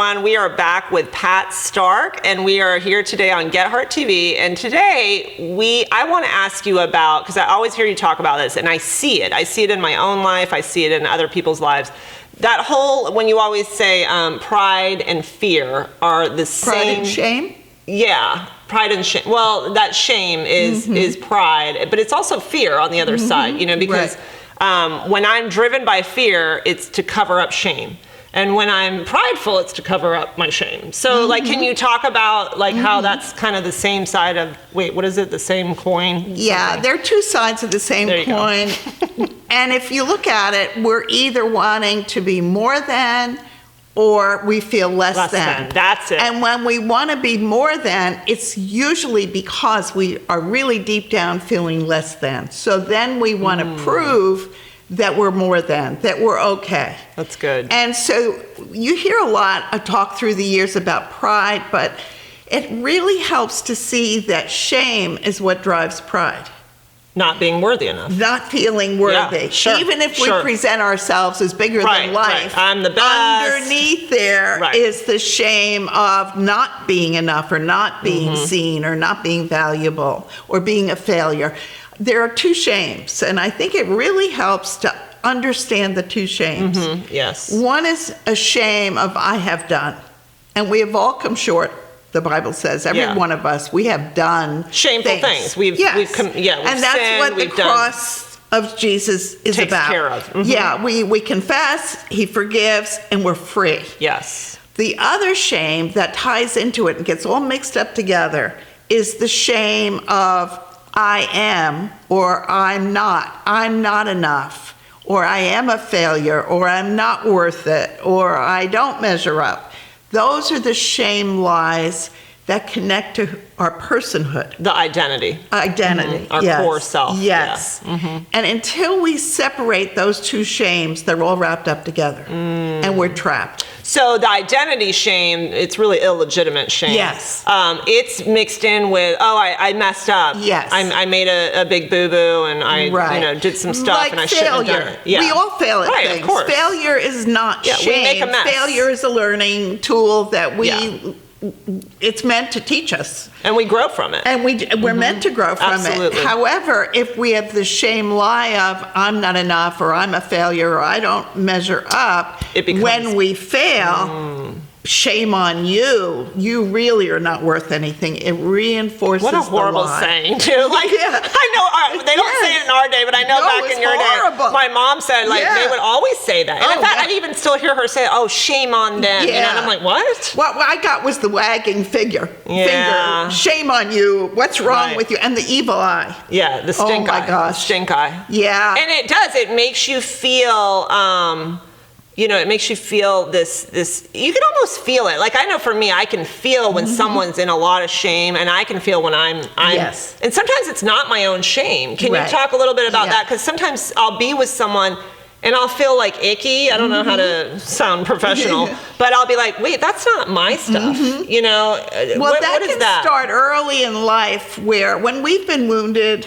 everyone. We are back with Pat Stark, and we are here today on Get Heart TV. And today, I want to ask you about, because I always hear you talk about this, and I see it. I see it in my own life. I see it in other people's lives. That whole, when you always say pride and fear are the same. Pride and shame? Yeah, pride and shame. Well, that shame is pride, but it's also fear on the other side, because when I'm driven by fear, it's to cover up shame. And when I'm prideful, it's to cover up my shame. So, can you talk about, how that's kind of the same side of, what is it, the same coin? Yeah, Something. they're two sides of the same coin. And if you look at it, we're either wanting to be more than, or we feel less than. That's it. And when we want to be more than, it's usually because we are really deep down feeling less than. So then we want to prove that we're more than, that we're okay. That's good. And so you hear a lot of talk through the years about pride, but it really helps to see that shame is what drives pride. Not being worthy enough. Not feeling worthy. Yeah, sure, even if we present ourselves as bigger than life, I'm the best. Underneath there is the shame of not being enough, or not being seen, or not being valuable, or being a failure. There are two shames, and I think it really helps to understand the two shames. Yes. One is a shame of I have done, and we have all come short. The Bible says every one of us, we have done shameful things. We've and that's sinned, what the cross of Jesus is takes about. Care of. Yeah, we confess, he forgives, and we're free. Yes. The other shame that ties into it and gets all mixed up together is the shame of I am, or I'm not enough, or I am a failure, or I'm not worth it, or I don't measure up. Those are the shame lies that connect to our personhood. The identity. Our core self. Yes. Yeah. And until we separate those two shames, they're all wrapped up together, and we're trapped. So the identity shame, it's really illegitimate shame. Yes. It's mixed in with, I messed up. Yes. I made a big boo-boo, and I did some stuff, and I shouldn't have done it. Yeah. We all fail at things. Of course. Failure is not shame. We make a mess. Failure is a learning tool that it's meant to teach us. And we grow from it. And we're meant to grow from it. However, if we have the shame lie of I'm not enough, or I'm a failure, or I don't measure up, when we fail, shame on you. You really are not worth anything. It reinforces the lie. What a horrible saying, too. I know, they don't say it in our day, but I know back in your day, my mom said, they would always say that. And in fact, I'd even still hear her say, shame on them. Yeah. And I'm like, what? What I got was the wagging finger. Shame on you. What's wrong with you? And the evil eye. Yeah, the stink eye. Oh, my gosh. The stink eye. Yeah. And it does. It makes you feel... it makes you feel this, you can almost feel it. I know for me, I can feel when someone's in a lot of shame, and I can feel when I'm yes. And sometimes it's not my own shame. Can you talk a little bit about that? Because sometimes I'll be with someone and I'll feel icky. I don't know how to sound professional, but I'll be like, wait, that's not my stuff. Well, what is that? Start early in life, where when we've been wounded,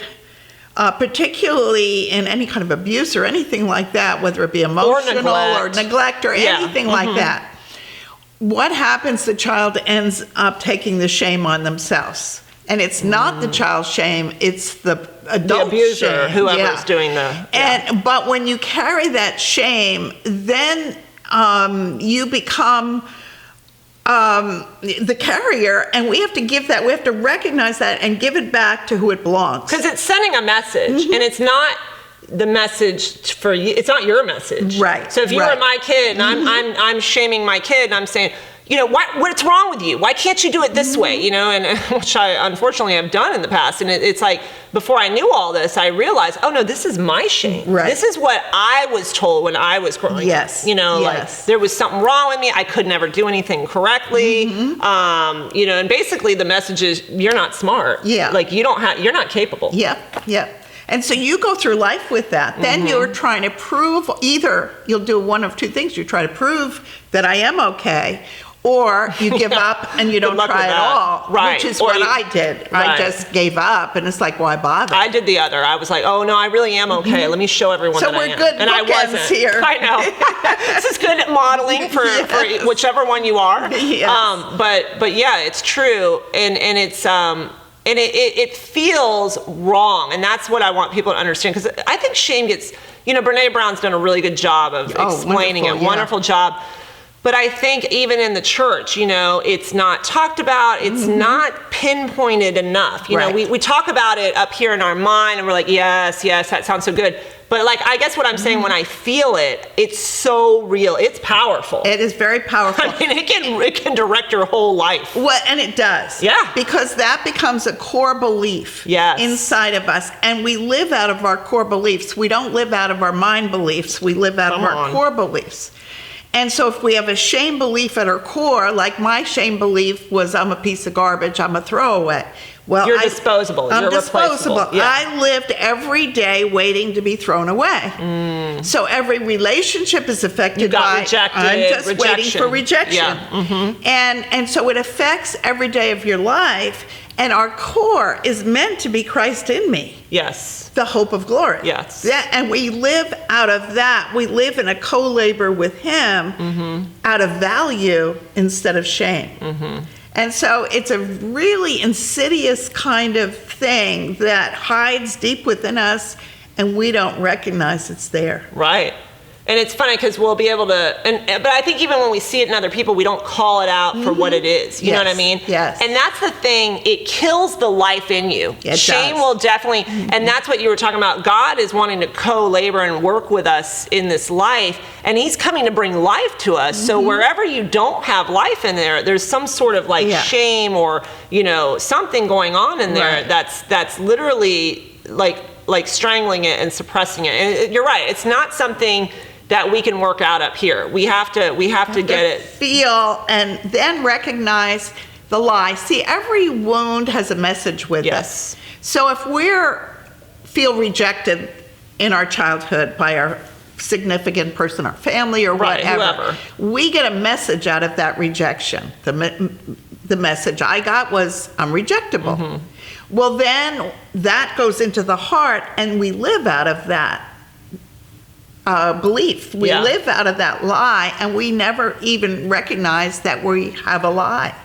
particularly in any kind of abuse or anything like that, whether it be emotional or neglect or anything like that, what happens? The child ends up taking the shame on themselves. And it's not the child's shame, it's the adult abuser, shame. Whoever's doing the... But when you carry that shame, then you become... the carrier, and we have to recognize that and give it back to who it belongs. Because it's sending a message, and it's not the message for you. It's not your message. Right. So if you were my kid, and I'm shaming my kid, and I'm saying, what's wrong with you? Why can't you do it this way? And which I unfortunately have done in the past. And it's like, before I knew all this, I realized, oh no, this is my shame. Right. This is what I was told when I was growing up. Yes. There was something wrong with me. I could never do anything correctly. And basically the message is, you're not smart. Yeah. You're not capable. Yep. And so you go through life with that. Then you're trying to prove, either you'll do one of two things. You try to prove that I am okay, or you give up and you don't try at all, right? Which is what I did. I just gave up, and it's like, why bother? I did the other. I was like, oh no, I really am okay. Let me show everyone that I am. So we're good and I wasn't here. I know. This is good at modeling for whichever one you are. Yes. But yeah, it's true, and it's and it feels wrong, and that's what I want people to understand, because I think shame gets, Brene Brown's done a really good job of explaining it. Wonderful job. But I think even in the church, it's not talked about. It's not pinpointed enough. We talk about it up here in our mind, and we're like, yes, that sounds so good. But I guess what I'm saying, when I feel it, it's so real. It's powerful. It is very powerful. I mean, it can direct your whole life. Well, and it does. Yeah. Because that becomes a core belief inside of us. And we live out of our core beliefs. We don't live out of our mind beliefs. We live out of our core beliefs. And so if we have a shame belief at our core, like my shame belief was, I'm a piece of garbage, I'm a throwaway. Well, you're disposable. I'm You're disposable. Yeah. I lived every day waiting to be thrown away. So every relationship is affected by rejected, I'm just waiting for rejection. Yeah. And so it affects every day of your life. And our core is meant to be Christ in me. Yes. The hope of glory. Yes. And we live out of that. We live in a co-labor with Him out of value instead of shame. And so it's a really insidious kind of thing that hides deep within us, and we don't recognize it's there. Right. And it's funny because we'll be able to, but I think even when we see it in other people, we don't call it out for what it is. You know what I mean? Yes. And that's the thing. It kills the life in you. Shame will definitely, and that's what you were talking about. God is wanting to co-labor and work with us in this life, and He's coming to bring life to us. So wherever you don't have life in there, there's some sort of shame or, something going on in there that's literally like strangling it and suppressing it. And you're right. It's not something that we can work out up here. We have to get it. Feel and then recognize the lie. See, every wound has a message with us. So if feel rejected in our childhood by our significant person, our family or whatever, we get a message out of that rejection. The message I got was, I'm rejectable. Well, then that goes into the heart, and we live out of that belief. We live out of that lie, and we never even recognize that we have a lie.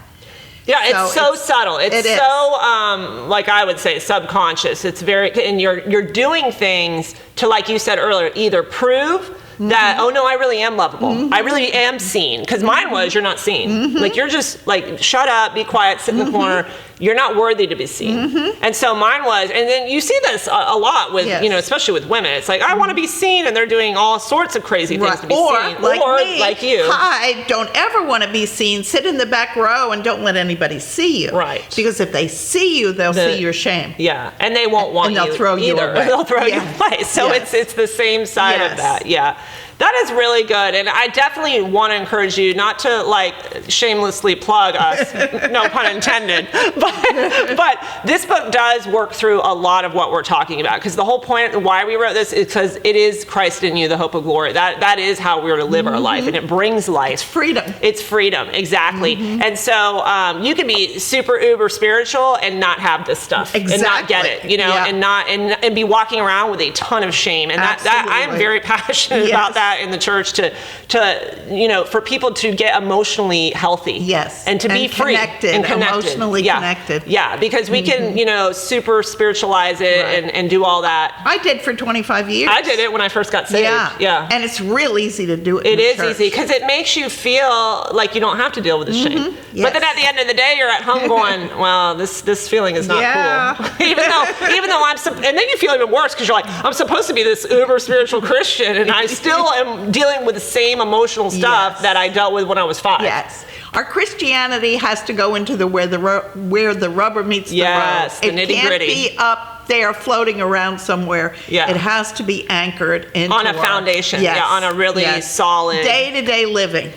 Yeah, it's so subtle. It's so, like I would say, subconscious. It's very, and you're doing things to, like you said earlier, either prove that, oh no, I really am lovable. I really am seen. Because mine was, you're not seen. Like, you're just like, shut up, be quiet, sit in the corner. You're not worthy to be seen. And so mine was, and then you see this a lot with, especially with women. It's like, I want to be seen, and they're doing all sorts of crazy things to be seen. Like you. I don't ever want to be seen. Sit in the back row and don't let anybody see you. Right. Because if they see you, they'll see your shame. Yeah, and they won't want you and they'll throw you away. They'll throw you away. So it's the same side of that. Yeah. That is really good, and I definitely want to encourage you not to like shamelessly plug us, no pun intended, but this book does work through a lot of what we're talking about, because the whole point of why we wrote this is because it is Christ in you, the hope of glory. That is how we're to live our life, and it brings life. It's freedom. It's freedom, exactly. And so you can be super uber spiritual and not have this stuff, and not get it, and be walking around with a ton of shame, and that I'm very passionate about that in the church, to for people to get emotionally healthy, and to be free and emotionally connected. Yeah, because we can super spiritualize it and do all that. I did for 25 years. I did it when I first got saved. Yeah. And it's real easy to do it. It is easy because it makes you feel like you don't have to deal with the shame. But then at the end of the day, you're at home going, well, this feeling is not cool. even though and then you feel even worse because you're like, I'm supposed to be this uber spiritual Christian, and I still am dealing with the same emotional stuff that I dealt with when I was 5. Yes. Our Christianity has to go into where the rubber meets the road. The nitty-gritty. It can't be up there floating around somewhere. It has to be anchored into on a foundation. On a really solid day-to-day living.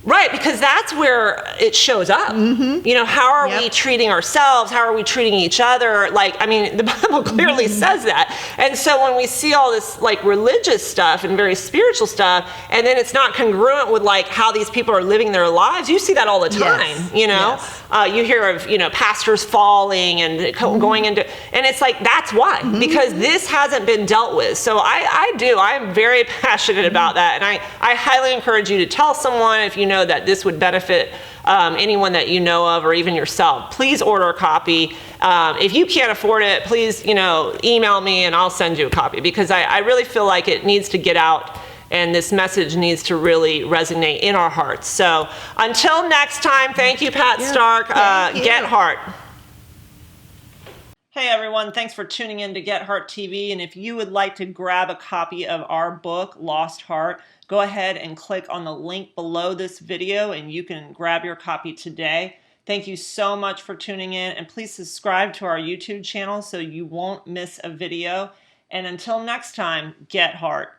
Right, because that's where it shows up. You know, how are we treating ourselves? How are we treating each other? Like, I mean, the Bible clearly says that. And so when we see all this like religious stuff and very spiritual stuff, and then it's not congruent with like how these people are living their lives, you see that all the time, you know? You hear of, you know, pastors falling and going into, and it's like, that's why, because this hasn't been dealt with. So I'm very passionate about that. And I highly encourage you to tell someone if you know that this would benefit anyone that you know of or even yourself. Please order a copy. If you can't afford it, please, you know, email me and I'll send you a copy, because I really feel like it needs to get out and this message needs to really resonate in our hearts. So until next time, thank you, Pat Stark. Get Heart. Hey everyone, thanks for tuning in to Get Heart TV. And if you would like to grab a copy of our book, Lost Heart, go ahead and click on the link below this video and you can grab your copy today. Thank you so much for tuning in, and please subscribe to our YouTube channel so you won't miss a video. And until next time, Get Heart.